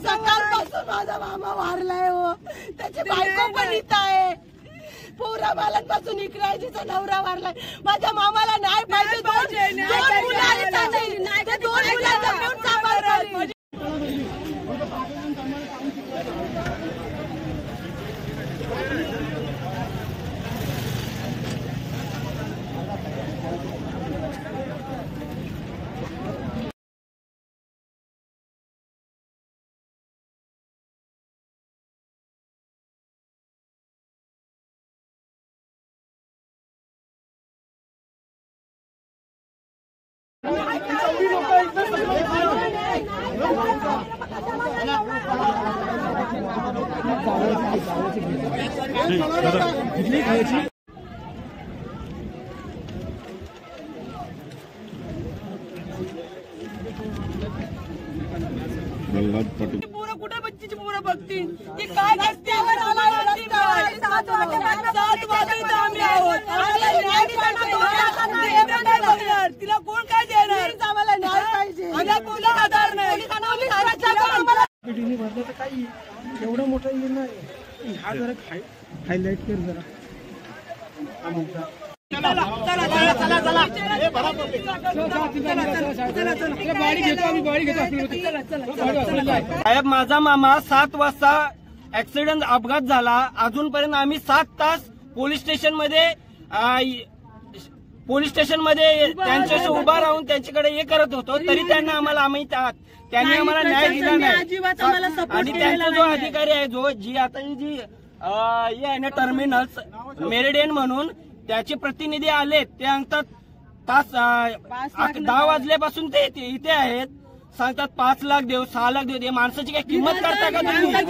सकाळपासून माझा मामा वारलाय हो, त्याची बायको पण इथं आहे. पोरा बालांपासून इकरायचा नवरा वारलाय. माझ्या मामाला न्याय पाहिजे. दोन मुलांचा मिळून सांभाळ करी. पोरं कुठे बच्चीची पोरं बघतील ती काय रस्त्यावर आम्हाला 7 वाजता आम्ही आहोत. तिला कोण काय देणार? आम्हाला न्याय पाहिजे. आम्हाला कोणा आधार नाही. काही एवढं मोठं निर्णय हा जरा हायलाइट कर जरा. साहेब, माझा मामा 7 वाजता ऍक्सिडेंट अपघात झाला. अजूनपर्यंत आम्ही 7 तास पोलीस स्टेशनमध्ये त्यांच्याशी उभा राहून त्यांच्याकडे हे करत होतो, तरी त्यांनी आम्हाला न्याय दिला नाही. आणि त्यांचा जो अधिकारी आहे, जी आता जी आहे ना टर्मिनल्स मेरिडियन म्हणून, त्याचे प्रतिनिधी आले. ते सांगतात 10 वाजल्यापासून ते इथे आहेत. सांगतात 5 लाख देऊ, 6 लाख देऊ. माणसाची काही किंमत करता का तुम्ही?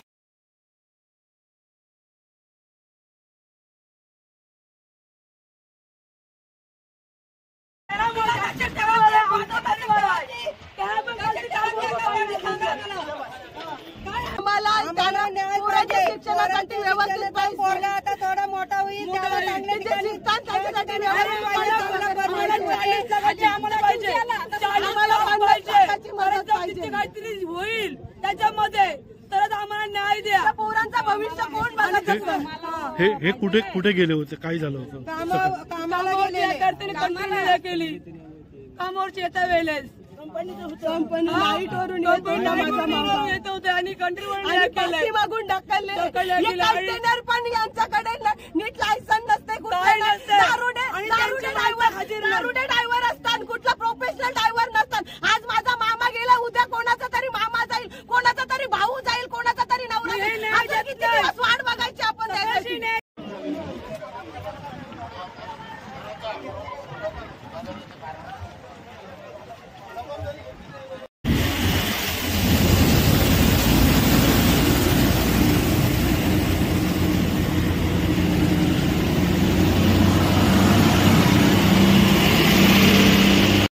शिक्षणासाठी व्यवस्थित पाहिजे. पोरगा आता थोडा मोठा होईल, त्याला चांगले काहीतरी होईल त्याच्यामध्ये, तरच आम्हाला न्याय द्या. पोरांचं भविष्य कोण बघत? हे कुठे गेले होते? काय झालं होतं? कामाला केली कामावरची येत्या वेळेस कंपनी लाईट वरून येत होते आणि कंट्रीवर मागून ढकलले. कंटेनर पण यांच्याकडे नीट लायसन नसते. दारुडे ड्रायव्हर असतात, कुठला प्रोफेशनल ड्रायव्हर नसतात. आज माझा मामा गेला, उद्या कोणाचा तरी मामा जाईल, कोणाचा तरी भाऊ जाईल, कोणाचा तरी नवरा जाईल. किती दिवस